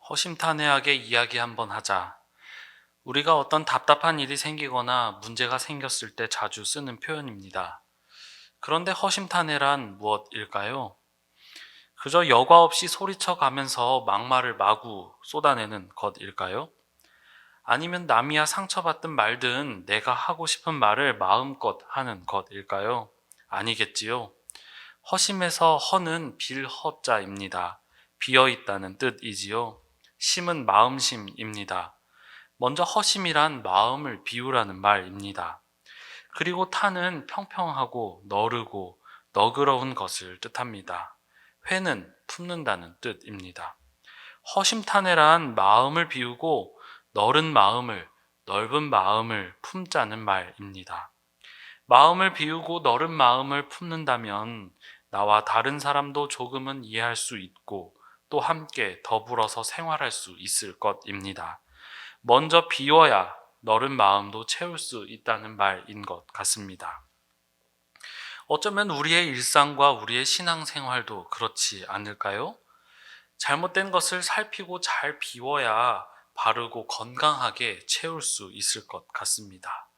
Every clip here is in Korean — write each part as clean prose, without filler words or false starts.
허심탄회하게 이야기 한번 하자. 우리가 어떤 답답한 일이 생기거나 문제가 생겼을 때 자주 쓰는 표현입니다. 그런데 허심탄회란 무엇일까요? 그저 여과 없이 소리쳐 가면서 막말을 마구 쏟아내는 것일까요? 아니면 남이야 상처받든 말든 내가 하고 싶은 말을 마음껏 하는 것일까요? 아니겠지요. 허심에서 허는 빌허자입니다. 비어있다는 뜻이지요. 심은 마음심입니다. 먼저 허심이란 마음을 비우라는 말입니다. 그리고 타는 평평하고 너르고 너그러운 것을 뜻합니다. 회는 품는다는 뜻입니다. 허심탄회란 마음을 비우고 넓은 마음을 품자는 말입니다. 마음을 비우고 너른 마음을 품는다면 나와 다른 사람도 조금은 이해할 수 있고 또 함께 더불어서 생활할 수 있을 것입니다. 먼저 비워야 너른 마음도 채울 수 있다는 말인 것 같습니다. 어쩌면 우리의 일상과 우리의 신앙생활도 그렇지 않을까요? 잘못된 것을 살피고 잘 비워야 바르고 건강하게 채울 수 있을 것 같습니다.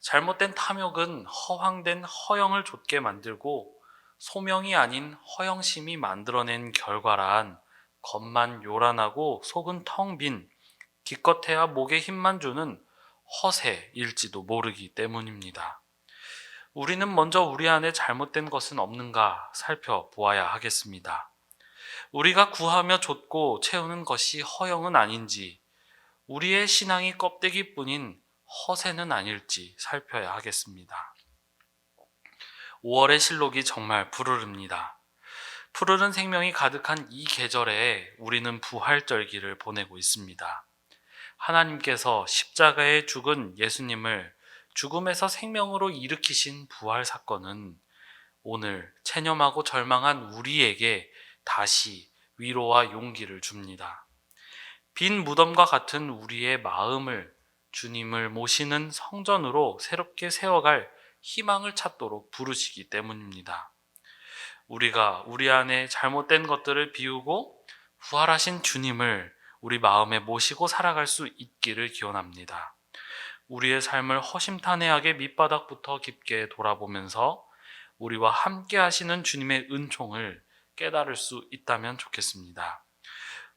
잘못된 탐욕은 허황된 허영을 좇게 만들고 소명이 아닌 허영심이 만들어낸 결과란 겉만 요란하고 속은 텅 빈 기껏해야 목에 힘만 주는 허세일지도 모르기 때문입니다. 우리는 먼저 우리 안에 잘못된 것은 없는가 살펴보아야 하겠습니다. 우리가 구하며 좇고 채우는 것이 허영은 아닌지, 우리의 신앙이 껍데기뿐인 허세는 아닐지 살펴야 하겠습니다. 5월의 실록이 정말 푸르릅니다. 푸르른 생명이 가득한 이 계절에 우리는 부활절기를 보내고 있습니다. 하나님께서 십자가에 죽은 예수님을 죽음에서 생명으로 일으키신 부활 사건은 오늘 체념하고 절망한 우리에게 다시 위로와 용기를 줍니다. 빈 무덤과 같은 우리의 마음을 주님을 모시는 성전으로 새롭게 세워갈 희망을 찾도록 부르시기 때문입니다. 우리가 우리 안에 잘못된 것들을 비우고 부활하신 주님을 우리 마음에 모시고 살아갈 수 있기를 기원합니다. 우리의 삶을 허심탄회하게 밑바닥부터 깊게 돌아보면서 우리와 함께 하시는 주님의 은총을 깨달을 수 있다면 좋겠습니다.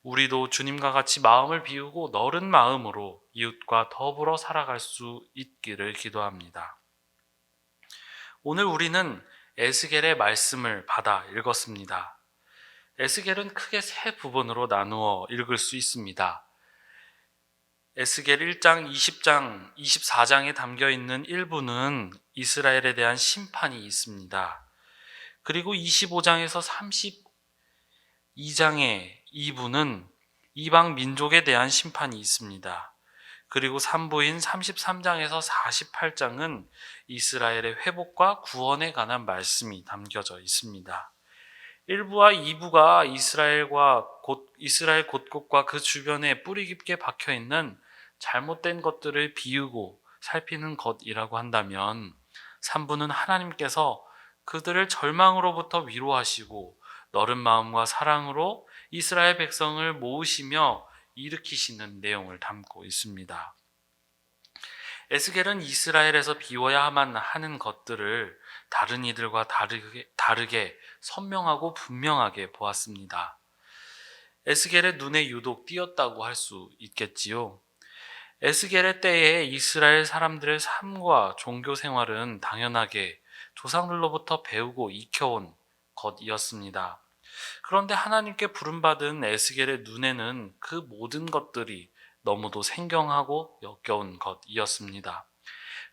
우리도 주님과 같이 마음을 비우고 너른 마음으로 이웃과 더불어 살아갈 수 있기를 기도합니다. 오늘 우리는 에스겔의 말씀을 받아 읽었습니다. 에스겔은 크게 세 부분으로 나누어 읽을 수 있습니다. 에스겔 1장, 20장, 24장에 담겨 있는 일부는 이스라엘에 대한 심판이 있습니다. 그리고 25장에서 32장의 2부는 이방 민족에 대한 심판이 있습니다. 그리고 3부인 33장에서 48장은 이스라엘의 회복과 구원에 관한 말씀이 담겨져 있습니다. 1부와 2부가 이스라엘 곳곳과 그 주변에 뿌리 깊게 박혀 있는 잘못된 것들을 비우고 살피는 것이라고 한다면 3부는 하나님께서 그들을 절망으로부터 위로하시고 너른 마음과 사랑으로 이스라엘 백성을 모으시며 일으키시는 내용을 담고 있습니다. 에스겔은 이스라엘에서 비워야만 하는 것들을 다른 이들과 다르게 선명하고 분명하게 보았습니다. 에스겔의 눈에 유독 띄었다고 할 수 있겠지요. 에스겔의 때에 이스라엘 사람들의 삶과 종교 생활은 당연하게 조상들로부터 배우고 익혀온 것이었습니다. 그런데 하나님께 부름받은 에스겔의 눈에는 그 모든 것들이 너무도 생경하고 역겨운 것이었습니다.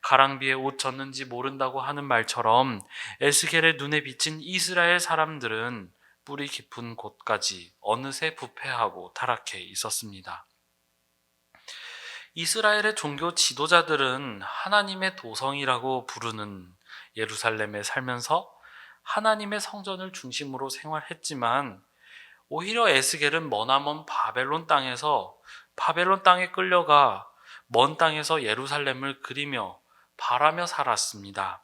가랑비에 옷 젖는지 모른다고 하는 말처럼 에스겔의 눈에 비친 이스라엘 사람들은 뿌리 깊은 곳까지 어느새 부패하고 타락해 있었습니다. 이스라엘의 종교 지도자들은 하나님의 도성이라고 부르는 예루살렘에 살면서 하나님의 성전을 중심으로 생활했지만 오히려 에스겔은 머나먼 바벨론 땅에 끌려가 먼 땅에서 예루살렘을 그리며 바라며 살았습니다.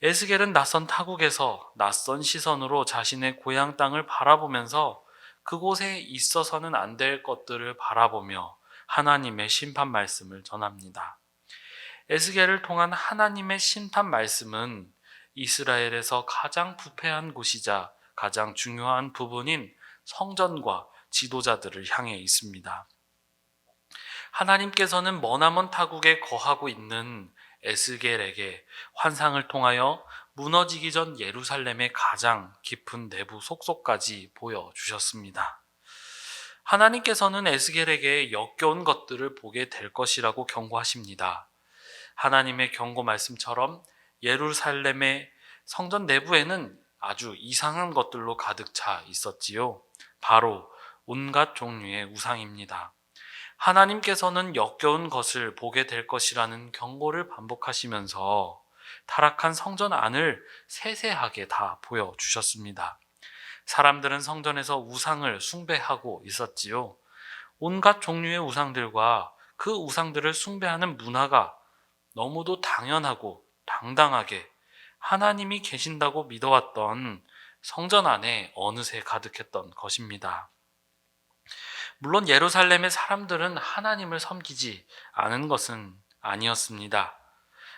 에스겔은 낯선 타국에서 낯선 시선으로 자신의 고향 땅을 바라보면서 그곳에 있어서는 안 될 것들을 바라보며 하나님의 심판 말씀을 전합니다. 에스겔을 통한 하나님의 심판 말씀은 이스라엘에서 가장 부패한 곳이자 가장 중요한 부분인 성전과 지도자들을 향해 있습니다. 하나님께서는 머나먼 타국에 거하고 있는 에스겔에게 환상을 통하여 무너지기 전 예루살렘의 가장 깊은 내부 속속까지 보여주셨습니다. 하나님께서는 에스겔에게 역겨운 것들을 보게 될 것이라고 경고하십니다. 하나님의 경고 말씀처럼 예루살렘의 성전 내부에는 아주 이상한 것들로 가득 차 있었지요. 바로 온갖 종류의 우상입니다. 하나님께서는 역겨운 것을 보게 될 것이라는 경고를 반복하시면서 타락한 성전 안을 세세하게 다 보여주셨습니다. 사람들은 성전에서 우상을 숭배하고 있었지요. 온갖 종류의 우상들과 그 우상들을 숭배하는 문화가 너무도 당연하고 당당하게 하나님이 계신다고 믿어왔던 성전 안에 어느새 가득했던 것입니다. 물론 예루살렘의 사람들은 하나님을 섬기지 않은 것은 아니었습니다.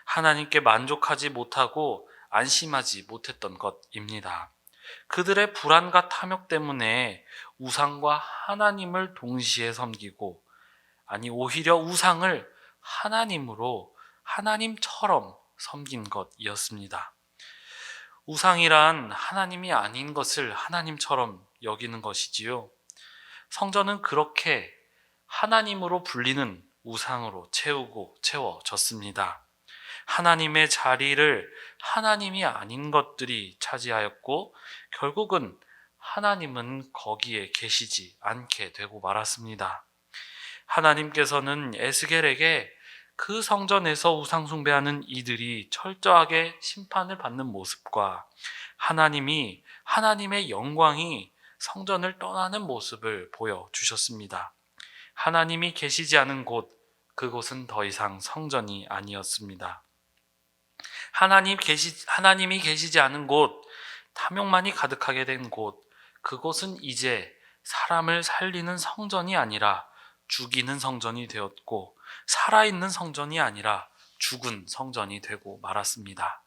하나님께 만족하지 못하고 안심하지 못했던 것입니다. 그들의 불안과 탐욕 때문에 우상과 하나님을 동시에 섬기고, 아니 오히려 우상을 하나님처럼 섬긴 것이었습니다. 우상이란 하나님이 아닌 것을 하나님처럼 여기는 것이지요. 성전은 그렇게 하나님으로 불리는 우상으로 채워졌습니다. 하나님의 자리를 하나님이 아닌 것들이 차지하였고, 결국은 하나님은 거기에 계시지 않게 되고 말았습니다. 하나님께서는 에스겔에게 그 성전에서 우상숭배하는 이들이 철저하게 심판을 받는 모습과 하나님의 영광이 성전을 떠나는 모습을 보여주셨습니다. 하나님이 계시지 않은 곳, 그곳은 더 이상 성전이 아니었습니다. 하나님이 계시지 않은 곳, 탐욕만이 가득하게 된 곳, 그곳은 이제 사람을 살리는 성전이 아니라 죽이는 성전이 되었고, 살아있는 성전이 아니라 죽은 성전이 되고 말았습니다.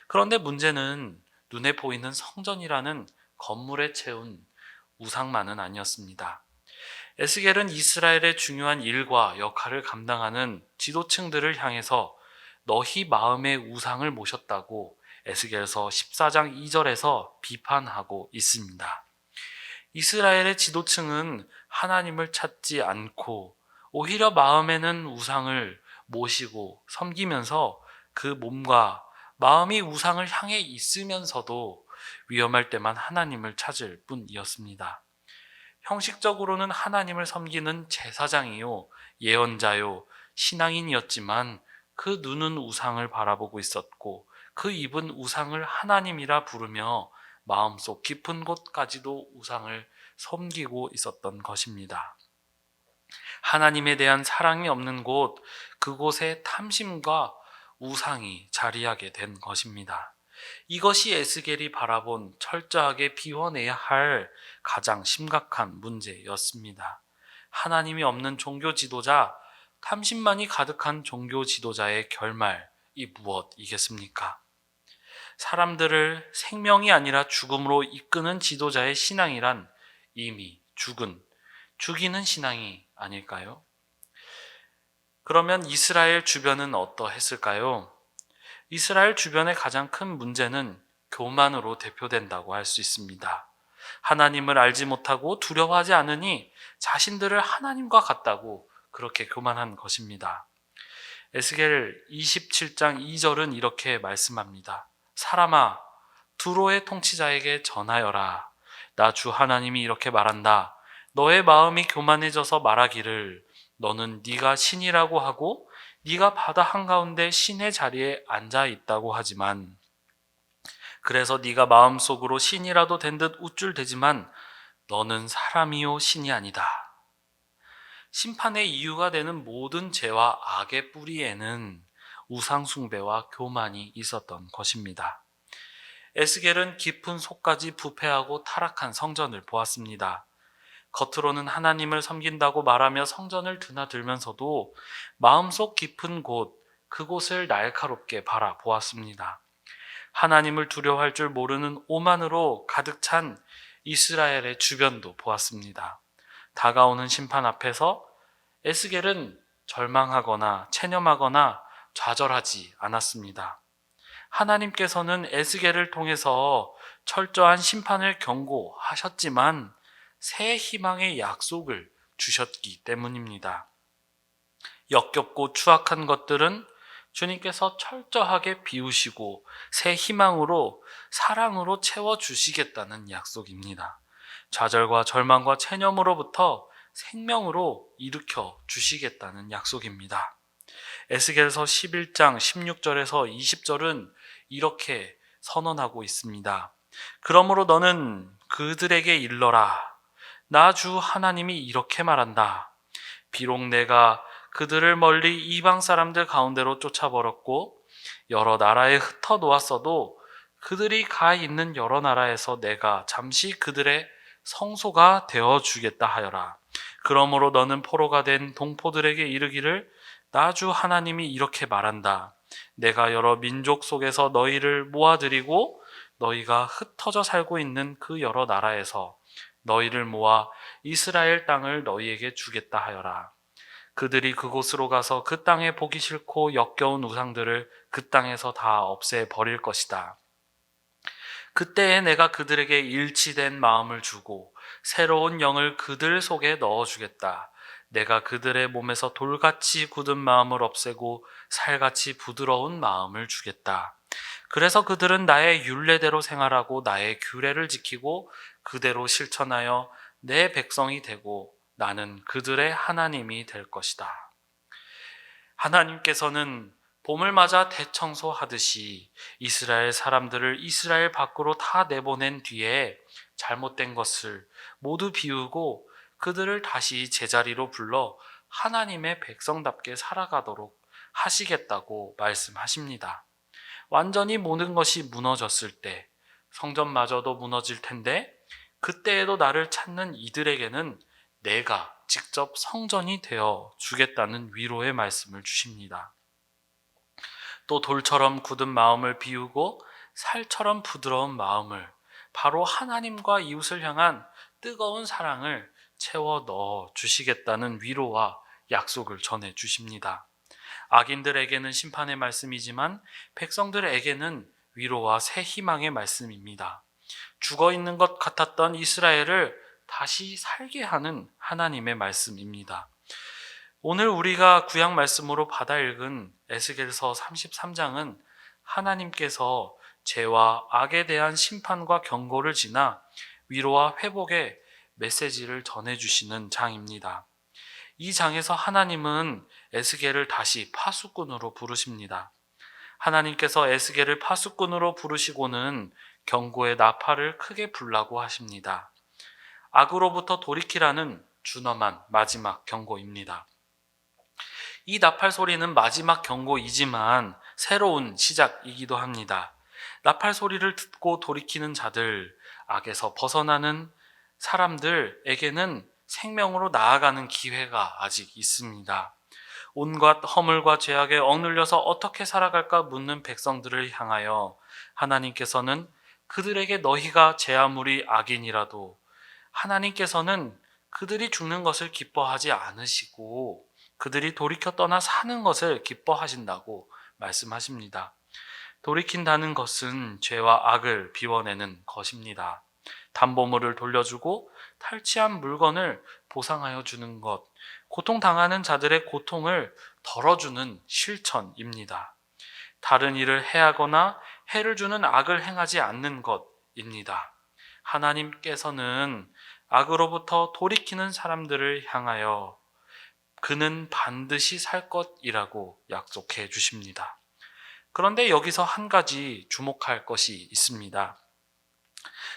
그런데 문제는 눈에 보이는 성전이라는 건물에 채운 우상만은 아니었습니다. 에스겔은 이스라엘의 중요한 일과 역할을 감당하는 지도층들을 향해서 너희 마음의 우상을 모셨다고 에스겔서 14장 2절에서 비판하고 있습니다. 이스라엘의 지도층은 하나님을 찾지 않고 오히려 마음에는 우상을 모시고 섬기면서 그 몸과 마음이 우상을 향해 있으면서도 위험할 때만 하나님을 찾을 뿐이었습니다. 형식적으로는 하나님을 섬기는 제사장이요, 예언자요, 신앙인이었지만 그 눈은 우상을 바라보고 있었고, 그 입은 우상을 하나님이라 부르며 마음속 깊은 곳까지도 우상을 섬기고 있었던 것입니다. 하나님에 대한 사랑이 없는 곳, 그곳에 탐심과 우상이 자리하게 된 것입니다. 이것이 에스겔이 바라본 철저하게 비워내야 할 가장 심각한 문제였습니다. 하나님이 없는 종교 지도자, 탐심만이 가득한 종교 지도자의 결말이 무엇이겠습니까? 사람들을 생명이 아니라 죽음으로 이끄는 지도자의 신앙이란 이미 죽이는 신앙이 아닐까요? 그러면 이스라엘 주변은 어떠했을까요? 이스라엘 주변의 가장 큰 문제는 교만으로 대표된다고 할 수 있습니다. 하나님을 알지 못하고 두려워하지 않으니 자신들을 하나님과 같다고 그렇게 교만한 것입니다. 에스겔 27장 2절은 이렇게 말씀합니다. 사람아, 두로의 통치자에게 전하여라. 나 주 하나님이 이렇게 말한다. 너의 마음이 교만해져서 말하기를 너는 네가 신이라고 하고 네가 바다 한가운데 신의 자리에 앉아 있다고 하지만, 그래서 네가 마음속으로 신이라도 된 듯 우쭐대지만 너는 사람이요 신이 아니다. 심판의 이유가 되는 모든 죄와 악의 뿌리에는 우상숭배와 교만이 있었던 것입니다. 에스겔은 깊은 속까지 부패하고 타락한 성전을 보았습니다. 겉으로는 하나님을 섬긴다고 말하며 성전을 드나들면서도 마음속 깊은 곳, 그곳을 날카롭게 바라보았습니다. 하나님을 두려워할 줄 모르는 오만으로 가득 찬 이스라엘의 주변도 보았습니다. 다가오는 심판 앞에서 에스겔은 절망하거나 체념하거나 좌절하지 않았습니다. 하나님께서는 에스겔을 통해서 철저한 심판을 경고하셨지만 새 희망의 약속을 주셨기 때문입니다. 역겹고 추악한 것들은 주님께서 철저하게 비우시고 새 희망으로 사랑으로 채워주시겠다는 약속입니다. 좌절과 절망과 체념으로부터 생명으로 일으켜 주시겠다는 약속입니다. 에스겔서 11장 16절에서 20절은 이렇게 선언하고 있습니다. 그러므로 너는 그들에게 일러라. 나 주 하나님이 이렇게 말한다. 비록 내가 그들을 멀리 이방 사람들 가운데로 쫓아버렸고 여러 나라에 흩어 놓았어도 그들이 가 있는 여러 나라에서 내가 잠시 그들의 성소가 되어 주겠다 하여라. 그러므로 너는 포로가 된 동포들에게 이르기를 나 주 하나님이 이렇게 말한다. 내가 여러 민족 속에서 너희를 모아들이고 너희가 흩어져 살고 있는 그 여러 나라에서 너희를 모아 이스라엘 땅을 너희에게 주겠다 하여라. 그들이 그곳으로 가서 그 땅에 보기 싫고 역겨운 우상들을 그 땅에서 다 없애 버릴 것이다. 그때에 내가 그들에게 일치된 마음을 주고 새로운 영을 그들 속에 넣어주겠다. 내가 그들의 몸에서 돌같이 굳은 마음을 없애고 살같이 부드러운 마음을 주겠다. 그래서 그들은 나의 율례대로 생활하고 나의 규례를 지키고 그대로 실천하여 내 백성이 되고 나는 그들의 하나님이 될 것이다. 하나님께서는 봄을 맞아 대청소하듯이 이스라엘 사람들을 이스라엘 밖으로 다 내보낸 뒤에 잘못된 것을 모두 비우고 그들을 다시 제자리로 불러 하나님의 백성답게 살아가도록 하시겠다고 말씀하십니다. 완전히 모든 것이 무너졌을 때 성전마저도 무너질 텐데 그때에도 나를 찾는 이들에게는 내가 직접 성전이 되어 주겠다는 위로의 말씀을 주십니다. 또 돌처럼 굳은 마음을 비우고 살처럼 부드러운 마음을, 바로 하나님과 이웃을 향한 뜨거운 사랑을 채워 넣어 주시겠다는 위로와 약속을 전해 주십니다. 악인들에게는 심판의 말씀이지만 백성들에게는 위로와 새 희망의 말씀입니다. 죽어 있는 것 같았던 이스라엘을 다시 살게 하는 하나님의 말씀입니다. 오늘 우리가 구약 말씀으로 받아 읽은 에스겔서 33장은 하나님께서 죄와 악에 대한 심판과 경고를 지나 위로와 회복의 메시지를 전해주시는 장입니다. 이 장에서 하나님은 에스겔을 다시 파수꾼으로 부르십니다. 하나님께서 에스겔을 파수꾼으로 부르시고는 경고의 나팔을 크게 불라고 하십니다. 악으로부터 돌이키라는 준엄한 마지막 경고입니다. 이 나팔 소리는 마지막 경고이지만 새로운 시작이기도 합니다. 나팔 소리를 듣고 돌이키는 자들, 악에서 벗어나는 사람들에게는 생명으로 나아가는 기회가 아직 있습니다. 온갖 허물과 죄악에 억눌려서 어떻게 살아갈까 묻는 백성들을 향하여 하나님께서는 그들에게 너희가 제 아무리 악인이라도 하나님께서는 그들이 죽는 것을 기뻐하지 않으시고 그들이 돌이켜 떠나 사는 것을 기뻐하신다고 말씀하십니다. 돌이킨다는 것은 죄와 악을 비워내는 것입니다. 담보물을 돌려주고 탈취한 물건을 보상하여 주는 것, 고통당하는 자들의 고통을 덜어주는 실천입니다. 다른 일을 해하거나 해를 주는 악을 행하지 않는 것입니다. 하나님께서는 악으로부터 돌이키는 사람들을 향하여 그는 반드시 살 것이라고 약속해 주십니다. 그런데 여기서 한 가지 주목할 것이 있습니다.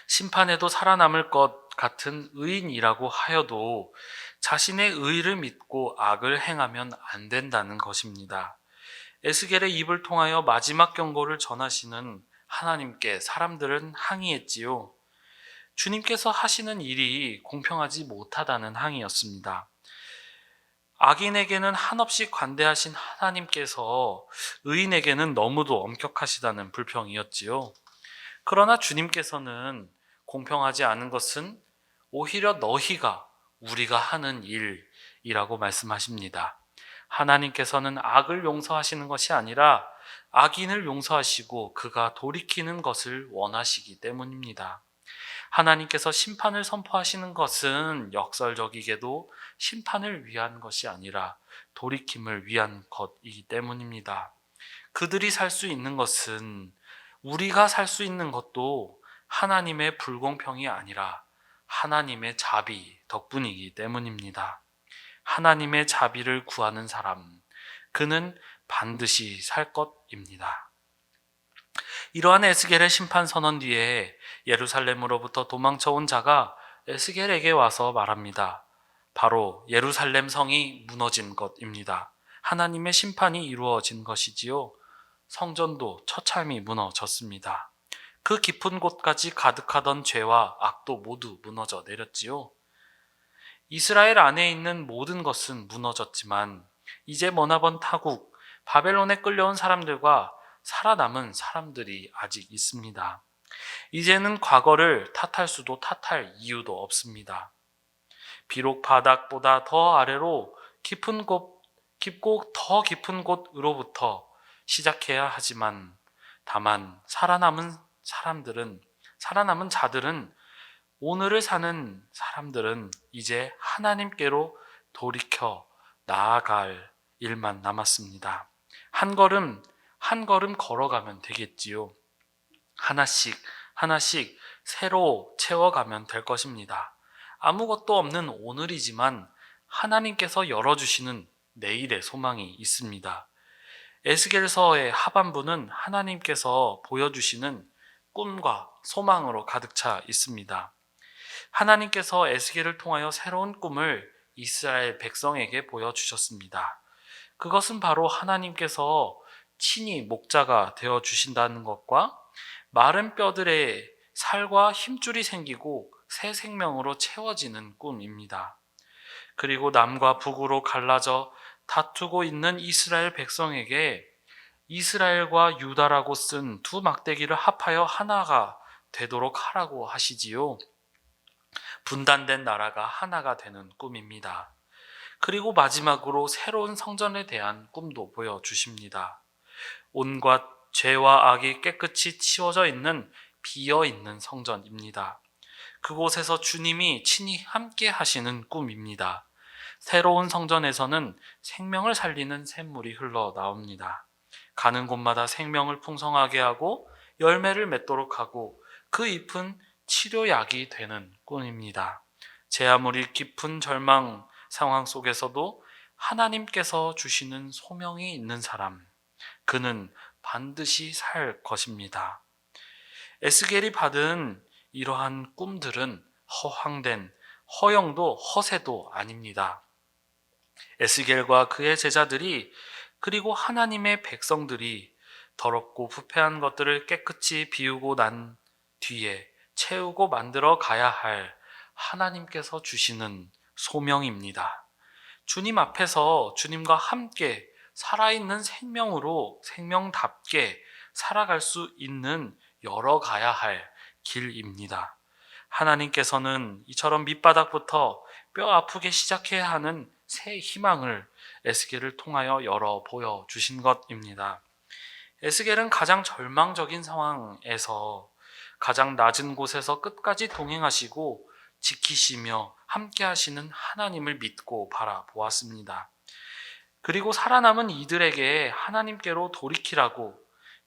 심판에도 살아남을 것 같은 의인이라고 하여도 자신의 의를 믿고 악을 행하면 안 된다는 것입니다. 에스겔의 입을 통하여 마지막 경고를 전하시는 하나님께 사람들은 항의했지요. 주님께서 하시는 일이 공평하지 못하다는 항의였습니다. 악인에게는 한없이 관대하신 하나님께서 의인에게는 너무도 엄격하시다는 불평이었지요. 그러나 주님께서는 공평하지 않은 것은 오히려 너희가 우리가 하는 일이라고 말씀하십니다. 하나님께서는 악을 용서하시는 것이 아니라 악인을 용서하시고 그가 돌이키는 것을 원하시기 때문입니다. 하나님께서 심판을 선포하시는 것은 역설적이게도 심판을 위한 것이 아니라 돌이킴을 위한 것이기 때문입니다. 그들이 살 수 있는 것은 우리가 살 수 있는 것도 하나님의 불공평이 아니라 하나님의 자비 덕분이기 때문입니다. 하나님의 자비를 구하는 사람, 그는 반드시 살 것입니다. 이러한 에스겔의 심판 선언 뒤에 예루살렘으로부터 도망쳐온 자가 에스겔에게 와서 말합니다. 바로 예루살렘 성이 무너진 것입니다. 하나님의 심판이 이루어진 것이지요. 성전도 처참히 무너졌습니다. 그 깊은 곳까지 가득하던 죄와 악도 모두 무너져 내렸지요. 이스라엘 안에 있는 모든 것은 무너졌지만 이제 머나먼 타국 바벨론에 끌려온 사람들과 살아남은 사람들이 아직 있습니다. 이제는 과거를 탓할 수도 탓할 이유도 없습니다. 비록 바닥보다 더 아래로 깊고 더 깊은 곳으로부터 시작해야 하지만 다만 살아남은 자들은 오늘을 사는 사람들은 이제 하나님께로 돌이켜 나아갈 일만 남았습니다. 한 걸음 걸어가면 되겠지요. 하나씩 새로 채워가면 될 것입니다. 아무것도 없는 오늘이지만 하나님께서 열어주시는 내일의 소망이 있습니다. 에스겔서의 하반부는 하나님께서 보여주시는 꿈과 소망으로 가득 차 있습니다. 하나님께서 에스겔을 통하여 새로운 꿈을 이스라엘 백성에게 보여주셨습니다. 그것은 바로 하나님께서 친히 목자가 되어주신다는 것과 마른 뼈들의 살과 힘줄이 생기고 새 생명으로 채워지는 꿈입니다. 그리고 남과 북으로 갈라져 다투고 있는 이스라엘 백성에게 이스라엘과 유다라고 쓴 두 막대기를 합하여 하나가 되도록 하라고 하시지요. 분단된 나라가 하나가 되는 꿈입니다. 그리고 마지막으로 새로운 성전에 대한 꿈도 보여주십니다. 온갖 죄와 악이 깨끗이 치워져 있는 비어있는 성전입니다. 그곳에서 주님이 친히 함께 하시는 꿈입니다. 새로운 성전에서는 생명을 살리는 샘물이 흘러나옵니다. 가는 곳마다 생명을 풍성하게 하고 열매를 맺도록 하고 그 잎은 치료약이 되는 꿈입니다. 제 아무리 깊은 절망 상황 속에서도 하나님께서 주시는 소명이 있는 사람, 그는 반드시 살 것입니다. 에스겔이 받은 이러한 꿈들은 허황된 허영도 허세도 아닙니다. 에스겔과 그의 제자들이 그리고 하나님의 백성들이 더럽고 부패한 것들을 깨끗이 비우고 난 뒤에 채우고 만들어 가야 할 하나님께서 주시는 소명입니다. 주님 앞에서 주님과 함께 살아있는 생명답게 살아갈 수 있는 열어가야 할 길입니다. 하나님께서는 이처럼 밑바닥부터 뼈 아프게 시작해야 하는 새 희망을 에스겔을 통하여 열어 보여주신 것입니다. 에스겔은 가장 절망적인 상황에서 가장 낮은 곳에서 끝까지 동행하시고 지키시며 함께 하시는 하나님을 믿고 바라보았습니다. 그리고 살아남은 이들에게 하나님께로 돌이키라고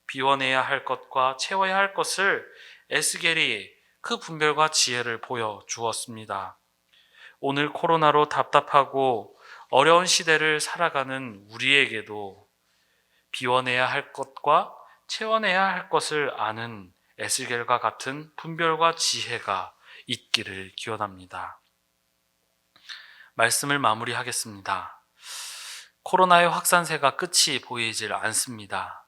비워내야 할 것과 채워야 할 것을 에스겔이 그 분별과 지혜를 보여주었습니다. 오늘 코로나로 답답하고 어려운 시대를 살아가는 우리에게도 비워내야 할 것과 채워내야 할 것을 아는 에스겔과 같은 분별과 지혜가 있기를 기원합니다. 말씀을 마무리하겠습니다. 코로나의 확산세가 끝이 보이질 않습니다.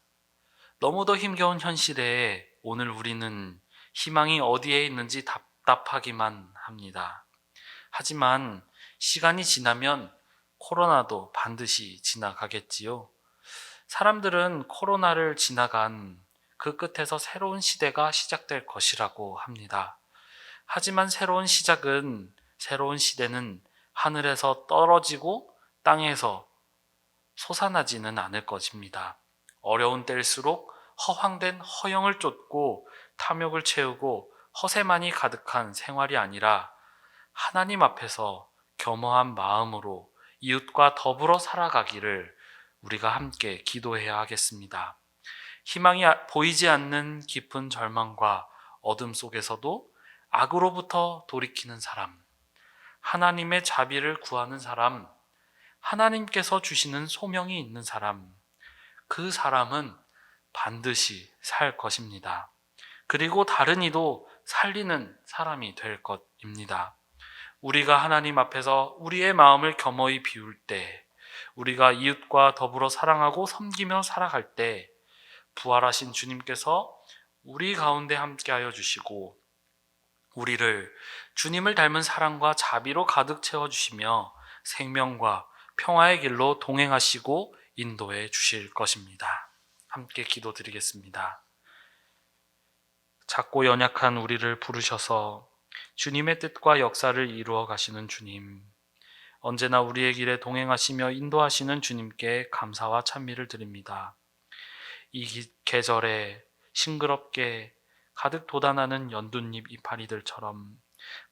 너무도 힘겨운 현실에 오늘 우리는 희망이 어디에 있는지 답답하기만 합니다. 하지만 시간이 지나면 코로나도 반드시 지나가겠지요. 사람들은 코로나를 지나간 그 끝에서 새로운 시대가 시작될 것이라고 합니다. 하지만 새로운 시대는 하늘에서 떨어지고 땅에서 솟아나지는 않을 것입니다. 어려운 때일수록 허황된 허영을 쫓고 탐욕을 채우고 허세만이 가득한 생활이 아니라 하나님 앞에서 겸허한 마음으로 이웃과 더불어 살아가기를 우리가 함께 기도해야 하겠습니다. 희망이 보이지 않는 깊은 절망과 어둠 속에서도 악으로부터 돌이키는 사람, 하나님의 자비를 구하는 사람, 하나님께서 주시는 소명이 있는 사람, 그 사람은 반드시 살 것입니다. 그리고 다른 이도 살리는 사람이 될 것입니다. 우리가 하나님 앞에서 우리의 마음을 겸허히 비울 때, 우리가 이웃과 더불어 사랑하고 섬기며 살아갈 때, 부활하신 주님께서 우리 가운데 함께하여 주시고 우리를 주님을 닮은 사랑과 자비로 가득 채워주시며 생명과 평화의 길로 동행하시고 인도해 주실 것입니다. 함께 기도드리겠습니다. 작고 연약한 우리를 부르셔서 주님의 뜻과 역사를 이루어 가시는 주님, 언제나 우리의 길에 동행하시며 인도하시는 주님께 감사와 찬미를 드립니다. 이 계절에 싱그럽게 가득 돋아나는 연두잎 이파리들처럼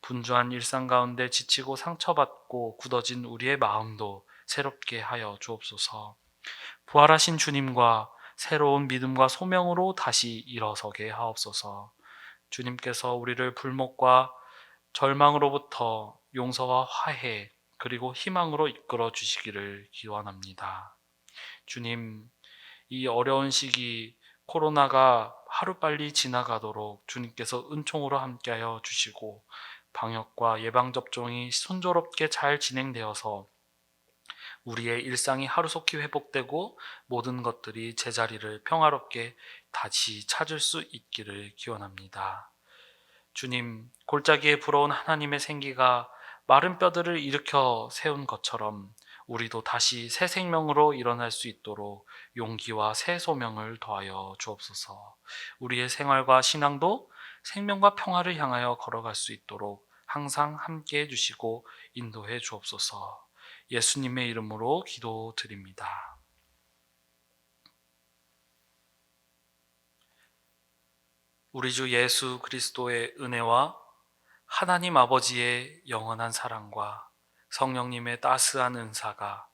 분주한 일상 가운데 지치고 상처받고 굳어진 우리의 마음도 새롭게 하여 주옵소서. 부활하신 주님과 새로운 믿음과 소명으로 다시 일어서게 하옵소서. 주님께서 우리를 불목과 절망으로부터 용서와 화해 그리고 희망으로 이끌어 주시기를 기원합니다. 주님, 이 어려운 시기 코로나가 하루빨리 지나가도록 주님께서 은총으로 함께하여 주시고 방역과 예방접종이 순조롭게 잘 진행되어서 우리의 일상이 하루속히 회복되고 모든 것들이 제자리를 평화롭게 다시 찾을 수 있기를 기원합니다. 주님, 골짜기에 불어온 하나님의 생기가 마른 뼈들을 일으켜 세운 것처럼 우리도 다시 새 생명으로 일어날 수 있도록 용기와 새 소명을 더하여 주옵소서. 우리의 생활과 신앙도 생명과 평화를 향하여 걸어갈 수 있도록 항상 함께 해주시고 인도해 주옵소서. 예수님의 이름으로 기도드립니다. 우리 주 예수 그리스도의 은혜와 하나님 아버지의 영원한 사랑과 성령님의 따스한 은사가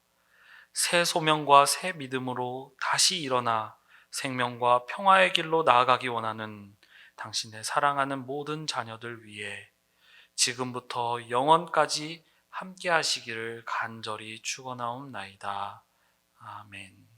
새 소명과 새 믿음으로 다시 일어나 생명과 평화의 길로 나아가기 원하는 당신의 사랑하는 모든 자녀들 위해 지금부터 영원까지 함께 하시기를 간절히 축원하옵나이다. 아멘.